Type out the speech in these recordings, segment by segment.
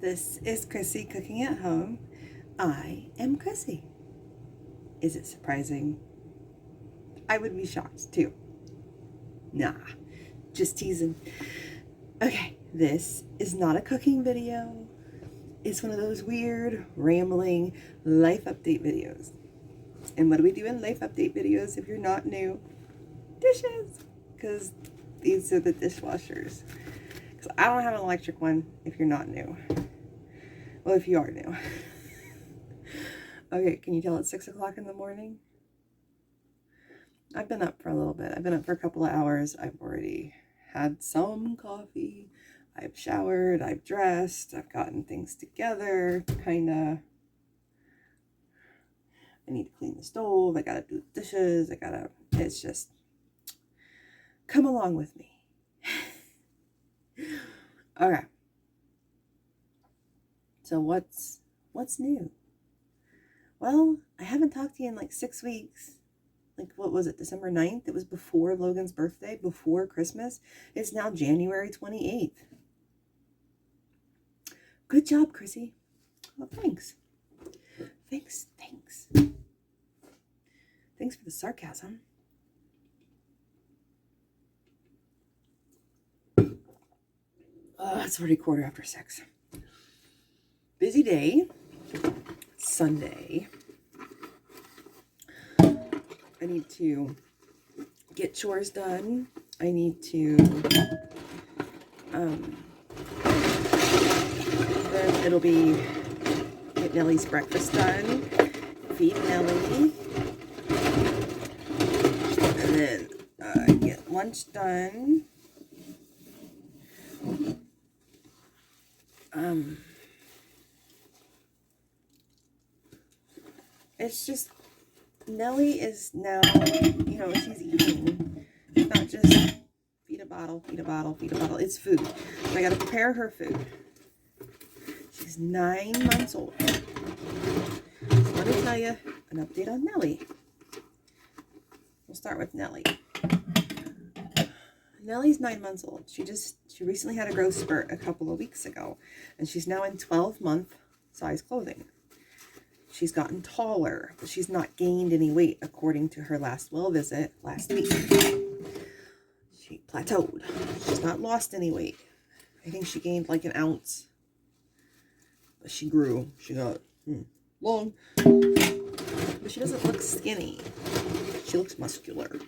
This is Chrissy cooking at home. I am Chrissy. Is it surprising? I would be shocked too. Nah, just teasing. Okay, this is not a cooking video. It's one of those weird, rambling life update videos. And what do we do in life update videos if you're not new? Dishes! Because these are the dishwashers. Because I don't have an electric one if you're not new. Well, if you are new. Okay, can you tell it's 6 o'clock in the morning? I've been up for a little bit. I've been up for a couple of hours. I've already had some coffee. I've showered. I've dressed. I've gotten things together. Kinda. I need to clean the stove. I gotta do the dishes. It's just, come along with me. Okay. So what's new? Well, I haven't talked to you in like 6 weeks. Like, what was it, December 9th? It was before Logan's birthday, before Christmas. It's now January 28th. Good job, Chrissy. Well, thanks. Thanks. Thanks for the sarcasm. It's already 6:15. Busy day. Sunday. I need to get chores done. I need to, then it'll be get Nellie's breakfast done, feed Nellie, and then get lunch done. It's just, Nellie is now, she's eating. It's not just feed a bottle. It's food. So I got to prepare her food. She's 9 months old. So let me tell you an update on Nellie. We'll start with Nellie. Nellie's 9 months old. She recently had a growth spurt a couple of weeks ago, and she's now in 12-month size clothing. She's gotten taller, but she's not gained any weight according to her last well visit last week. She plateaued. She's not lost any weight. I think she gained like an ounce. But she grew. She got long. But she doesn't look skinny. She looks muscular.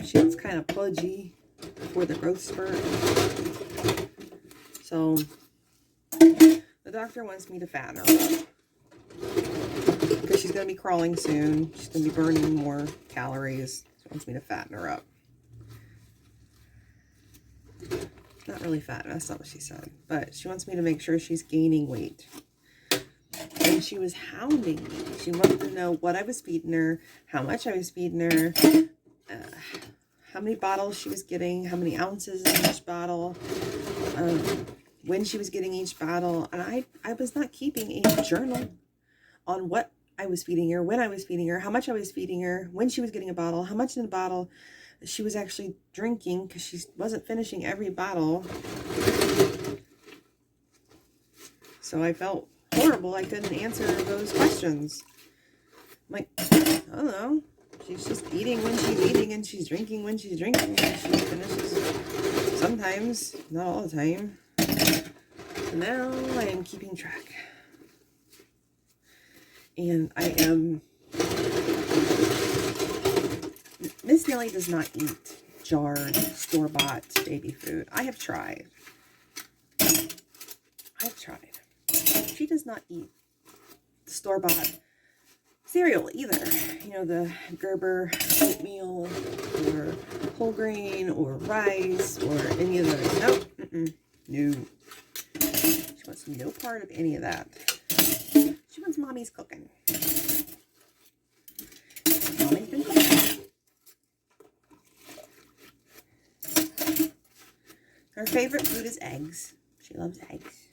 She looks kind of pudgy before the growth spurt. So the doctor wants me to fatten her up because she's going to be crawling soon. She's going to be burning more calories. She wants me to fatten her up. Not really fatten, that's not what she said. But she wants me to make sure she's gaining weight. And she was hounding me. She wanted to know what I was feeding her, how much I was feeding her, how many bottles she was getting, how many ounces in each bottle, when she was getting each bottle. And I was not keeping a journal on what I was feeding her, when I was feeding her, how much I was feeding her, when she was getting a bottle, how much in the bottle she was actually drinking, because she wasn't finishing every bottle. So I felt horrible. I couldn't answer those questions. I'm like, I don't know. She's just eating when she's eating, and she's drinking when she's drinking, and she finishes sometimes, not all the time. So now I am keeping track. And I am... Miss Nellie does not eat jarred, store-bought baby food. I have tried. She does not eat store-bought cereal either. The Gerber oatmeal or whole grain or rice or any of those. Nope. No. She wants no part of any of that. She wants mommy's cooking. Mommy's been cooking. Her favorite food is eggs. She loves eggs.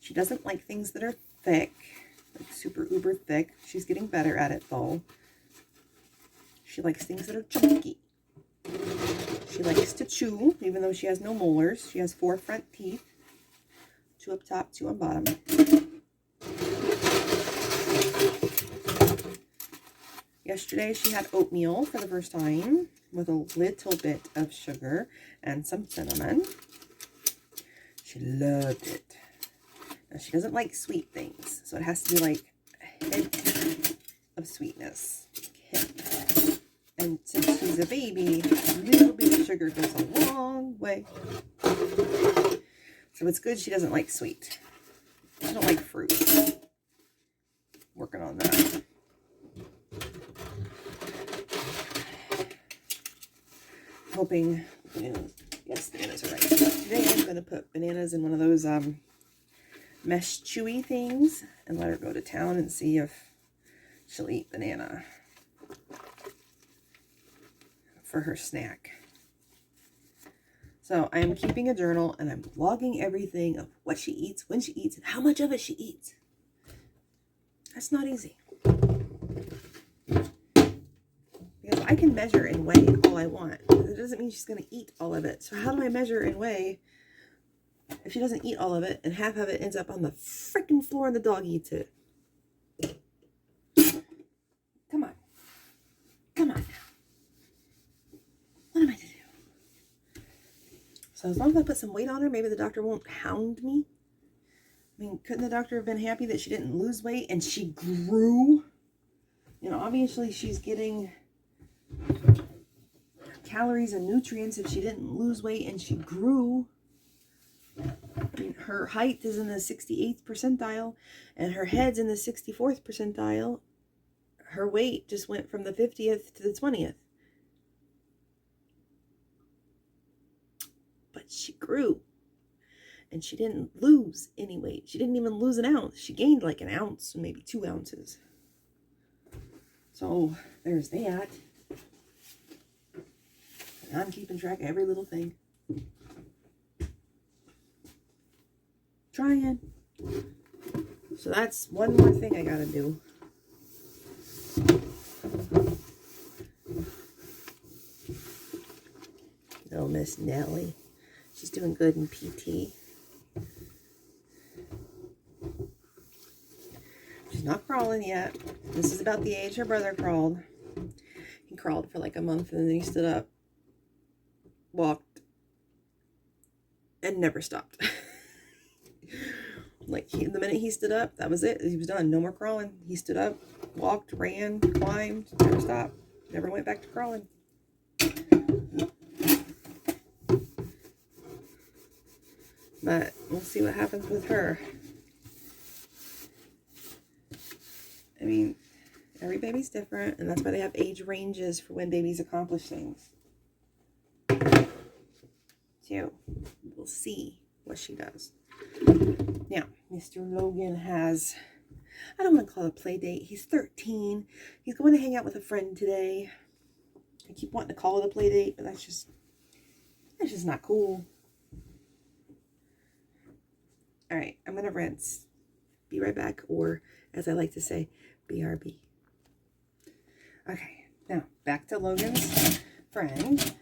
She doesn't like things that are thick. Like super uber thick. She's getting better at it though. She likes things that are chunky. She likes to chew, even though she has no molars. She has 4 front teeth. 2 up top, 2 on bottom. Yesterday she had oatmeal for the first time with a little bit of sugar and some cinnamon. She loved it. Now she doesn't like sweet things, so it has to be like a hint of sweetness. And since she's a baby, a little bit of sugar goes a long way. So it's good she doesn't like sweet. She don't like fruit. Working on that. Hoping, yes, bananas are right. Today I'm going to put bananas in one of those mesh chewy things and let her go to town and see if she'll eat banana for her snack. So I am keeping a journal and I'm logging everything of what she eats, when she eats, and how much of it she eats. That's not easy. Because I can measure and weigh all I want. That doesn't mean she's going to eat all of it. So how do I measure and weigh if she doesn't eat all of it and half of it ends up on the freaking floor and the dog eats it? Come on. Come on now. What am I to do? So as long as I put some weight on her, maybe the doctor won't hound me. I mean, couldn't the doctor have been happy that she didn't lose weight and she grew? You know, obviously she's getting calories and nutrients if she didn't lose weight and she grew. I mean, her height is in the 68th percentile and her head's in the 64th percentile. Her weight just went from the 50th to the 20th. But she grew. And she didn't lose any weight. She didn't even lose an ounce. She gained like an ounce, maybe 2 ounces. So there's that. And I'm keeping track of every little thing. Trying. So that's one more thing I gotta do. Oh, Miss Nellie. She's doing good in PT. She's not crawling yet. This is about the age her brother crawled. He crawled for like a month and then he stood up, walked, and never stopped. Like the minute he stood up, that was it. He was done. No more crawling. He stood up, walked, ran, climbed, never stopped. Never went back to crawling. But we'll see what happens with her. I mean, every baby's different, and that's why they have age ranges for when babies accomplish things. So, we'll see what she does. Now, Mr. Logan has, I don't want to call it a play date. He's 13. He's going to hang out with a friend today. I keep wanting to call it a play date, but that's just not cool. All right, I'm going to rinse. Be right back, or as I like to say, BRB. Okay, now back to Logan's friend.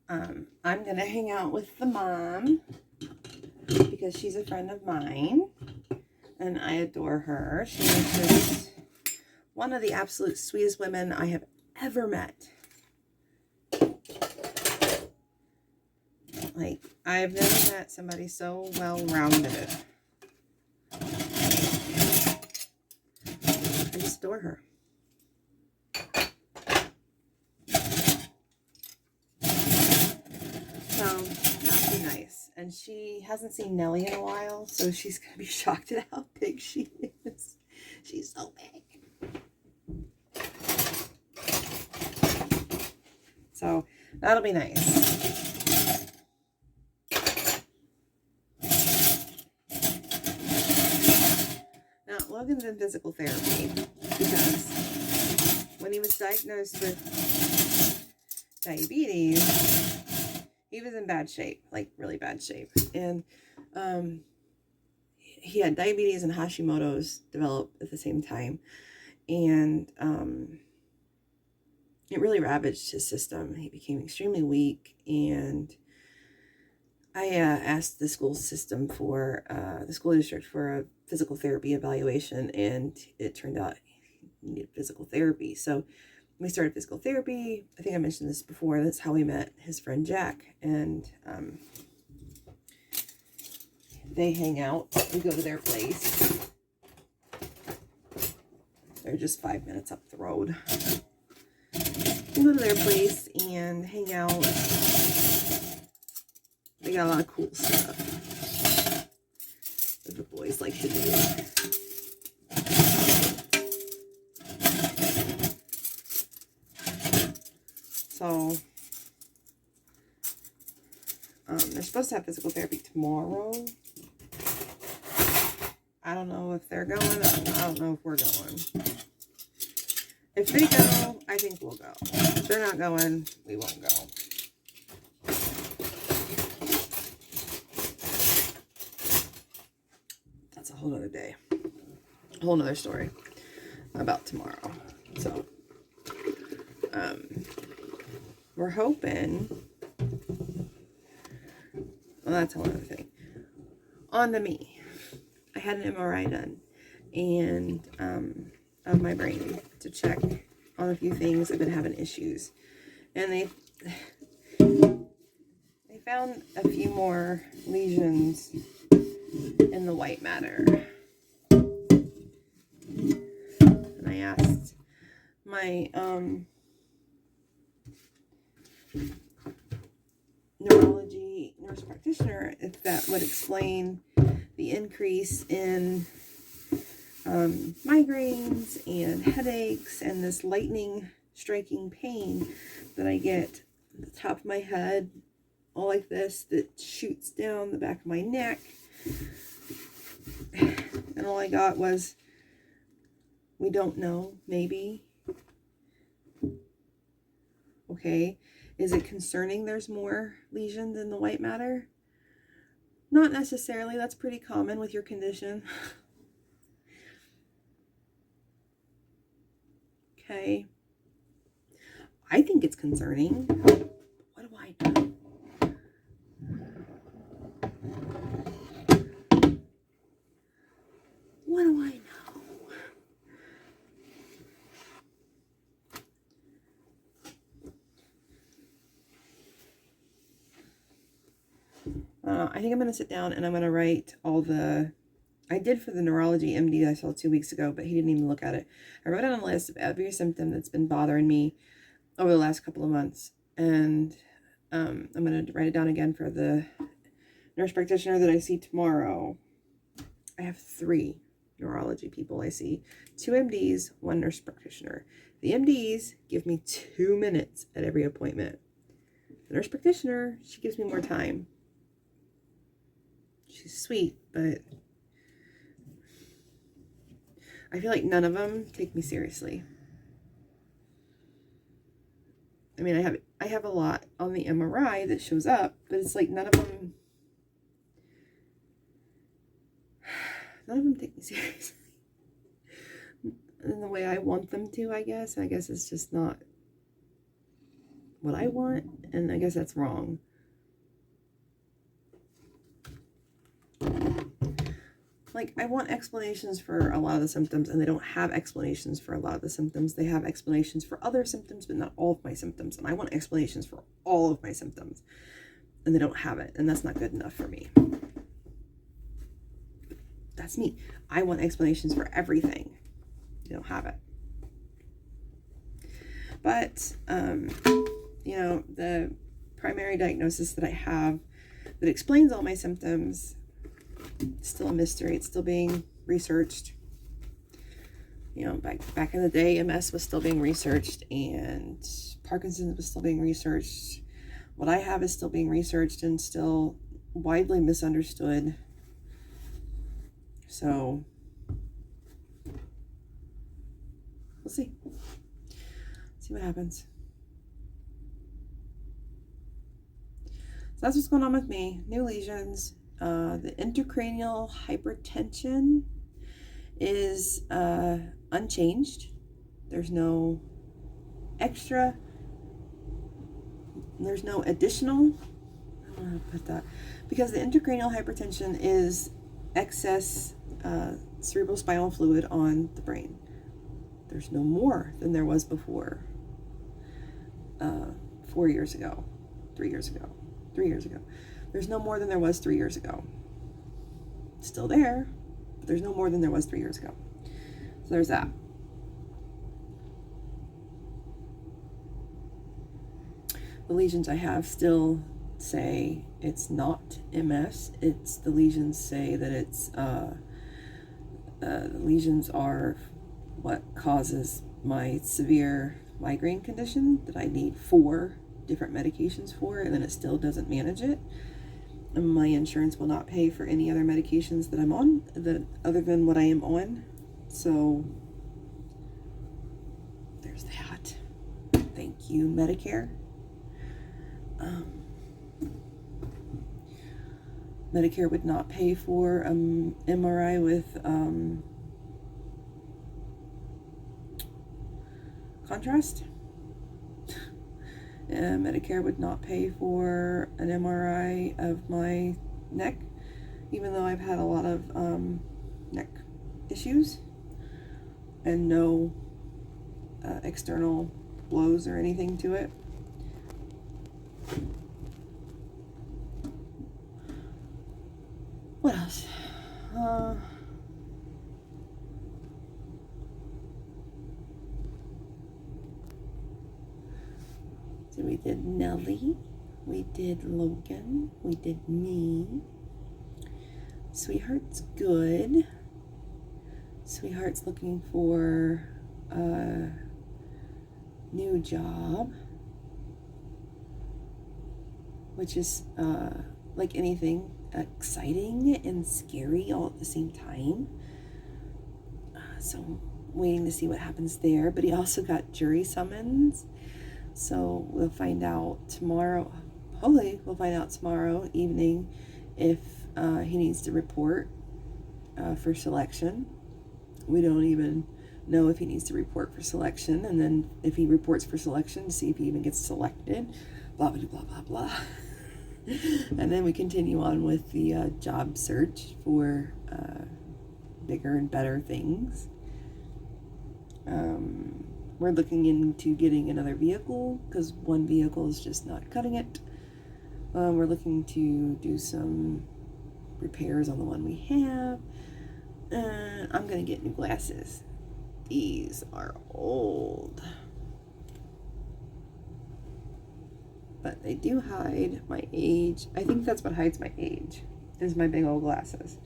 I'm going to hang out with the mom because she's a friend of mine and I adore her. She is just one of the absolute sweetest women I have ever met. Like, I've never met somebody so well-rounded. I just adore her. So, that'll be nice. And she hasn't seen Nellie in a while, so she's going to be shocked at how big she is. She's so big. So, that'll be nice. Now, Logan's in physical therapy because when he was diagnosed with diabetes, he was in bad shape, like really bad shape. And he had diabetes and Hashimoto's develop at the same time. And it really ravaged his system. He became extremely weak and I asked the school system for, the school district for a physical therapy evaluation, and it turned out he needed physical therapy. So we started physical therapy. I think I mentioned this before. That's how we met his friend Jack. And they hang out. We go to their place. They're just 5 minutes up the road. We go to their place and hang out. They got a lot of cool stuff that the boys like to do. So, they're supposed to have physical therapy tomorrow. I don't know if they're going. I don't know if we're going. If they go, I think we'll go. If they're not going, we won't go. That's a whole nother day. A whole nother story about tomorrow. So, we're hoping. Well, that's a whole other thing. On to me. I had an MRI done, and of my brain to check on a few things. I've been having issues, and they found a few more lesions in the white matter. And I asked my neurology nurse practitioner if that would explain the increase in migraines and headaches and this lightning striking pain that I get at the top of my head, all like this, that shoots down the back of my neck. And all I got was, we don't know, maybe. Okay, is it concerning there's more lesions in the white matter? Not necessarily. That's pretty common with your condition. Okay. I think it's concerning. What do I know? What do I know? I think I'm going to sit down and I'm going to write all the... I did for the neurology MD I saw 2 weeks ago, but he didn't even look at it. I wrote down a list of every symptom that's been bothering me over the last couple of months. And I'm going to write it down again for the nurse practitioner that I see tomorrow. I have 3 neurology people I see. 2 MDs, 1 nurse practitioner. The MDs give me 2 minutes at every appointment. The nurse practitioner, she gives me more time. She's sweet, but I feel like none of them take me seriously. I mean, I have a lot on the MRI that shows up, but it's like none of them take me seriously in the way I want them to, I guess. I guess it's just not what I want, and I guess that's wrong. Like, I want explanations for a lot of the symptoms, and they don't have explanations for a lot of the symptoms. They have explanations for other symptoms, but not all of my symptoms. And I want explanations for all of my symptoms, and they don't have it, and that's not good enough for me. That's me. I want explanations for everything. They don't have it. But, you know, the primary diagnosis that I have that explains all my symptoms, it's still a mystery. It's still being researched. You know, back in the day, MS was still being researched, and Parkinson's was still being researched. What I have is still being researched and still widely misunderstood. So, we'll see. See what happens. So that's what's going on with me. New lesions. The intracranial hypertension is unchanged. There's no extra. There's no additional. I don't know how to put that. because the intracranial hypertension is excess cerebral spinal fluid on the brain. There's no more than there was before 4 years ago, 3 years ago, 3 years ago. There's no more than there was 3 years ago. It's still there, but there's no more than there was 3 years ago. So there's that. The lesions I have still say it's not MS. It's the lesions say that it's the lesions are what causes my severe migraine condition that I need 4 different medications for, and then it still doesn't manage it. And my insurance will not pay for any other medications that I'm on other than what I am on. So there's that. Thank you, Medicare. Medicare would not pay for MRI with contrast. Medicare would not pay for an MRI of my neck, even though I've had a lot of neck issues and no external blows or anything to it. What else? So we did Nellie, we did Logan, we did me. Sweetheart's good. Sweetheart's looking for a new job, which is like anything, exciting and scary all at the same time. So I'm waiting to see what happens there. But he also got jury summons. So we'll find out tomorrow. Hopefully we'll find out tomorrow evening if he needs to report for selection. We don't even know if he needs to report for selection. And then if he reports for selection, to see if he even gets selected. Blah, blah, blah, blah, blah. And then we continue on with the job search for bigger and better things. We're looking into getting another vehicle because one vehicle is just not cutting it. We're looking to do some repairs on the one we have. I'm going to get new glasses. These are old. But they do hide my age. I think that's what hides my age, is my big old glasses.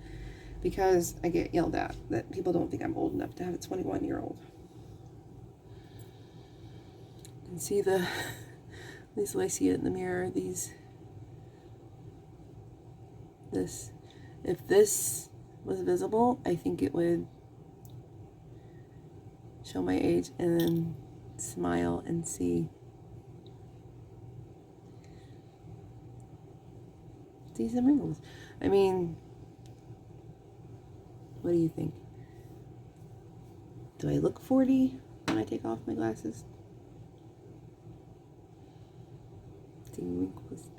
Because I get yelled at that people don't think I'm old enough to have a 21-year-old. You can see at least the way I see it in the mirror, if this was visible, I think it would show my age and then smile and see some wrinkles. I mean, what do you think? Do I look 40 when I take off my glasses? See wrinkles.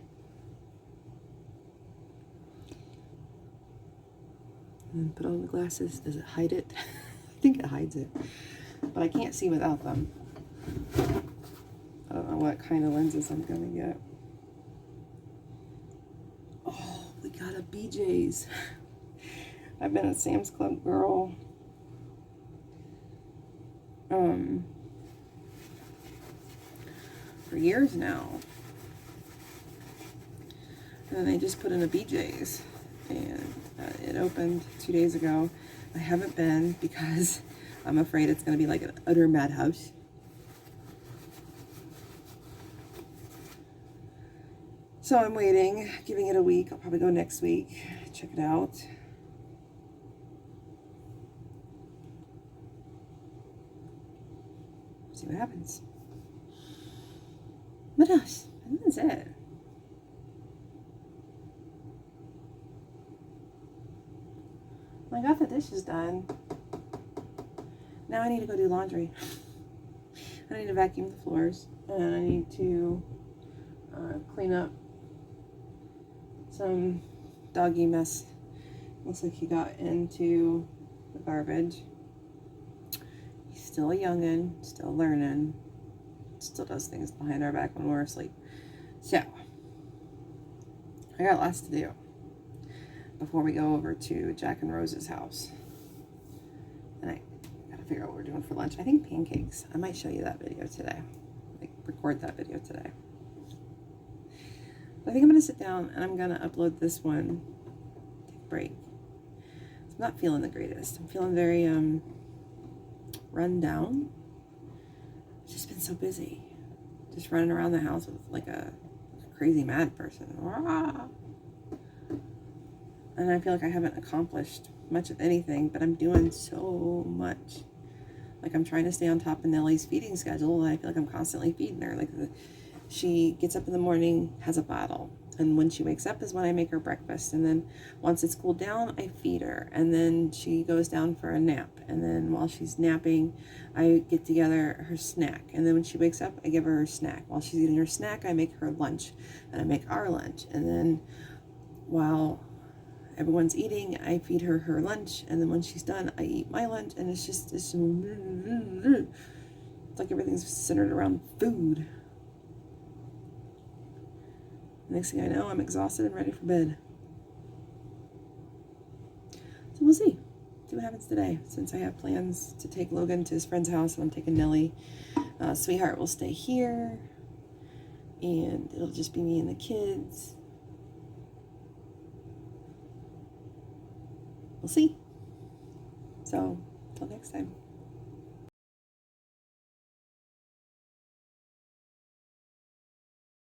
And then put on the glasses. Does it hide it? I think it hides it. But I can't see without them. I don't know what kind of lenses I'm going to get. Oh, we got a BJ's. I've been a Sam's Club girl. For years now. And then they just put in a BJ's. And it opened 2 days ago. I haven't been because I'm afraid it's going to be like an utter madhouse. So I'm waiting, giving it a week. I'll probably go next week, check it out. See what happens. What else? I think that's it. I got the dishes done. Now I need to go do laundry. I need to vacuum the floors. And I need to clean up some doggy mess. Looks like he got into the garbage. He's still a youngin', still learning, still does things behind our back when we're asleep. So, I got lots to do before we go over to Jack and Rose's house. And I gotta figure out what we're doing for lunch. I think pancakes. I might show you that video today. Like, record that video today. But I think I'm gonna sit down and I'm gonna upload this one. Take a break. I'm not feeling the greatest. I'm feeling very run down. I've just been so busy. Just running around the house with like a crazy mad person. And I feel like I haven't accomplished much of anything, but I'm doing so much. Like, I'm trying to stay on top of Nellie's feeding schedule, and I feel like I'm constantly feeding her. Like, she gets up in the morning, has a bottle, and when she wakes up is when I make her breakfast, and then once it's cooled down, I feed her, and then she goes down for a nap, and then while she's napping, I get together her snack, and then when she wakes up, I give her snack. While she's eating her snack, I make her lunch, and I make our lunch, and then while everyone's eating, I feed her her lunch, and then when she's done, I eat my lunch, and it's like everything's centered around food. Next thing I know, I'm exhausted and ready for bed. So we'll see what happens today, since I have plans to take Logan to his friend's house, and I'm taking Nellie. Sweetheart will stay here, and it'll just be me and the kids. We'll see. So, till next time.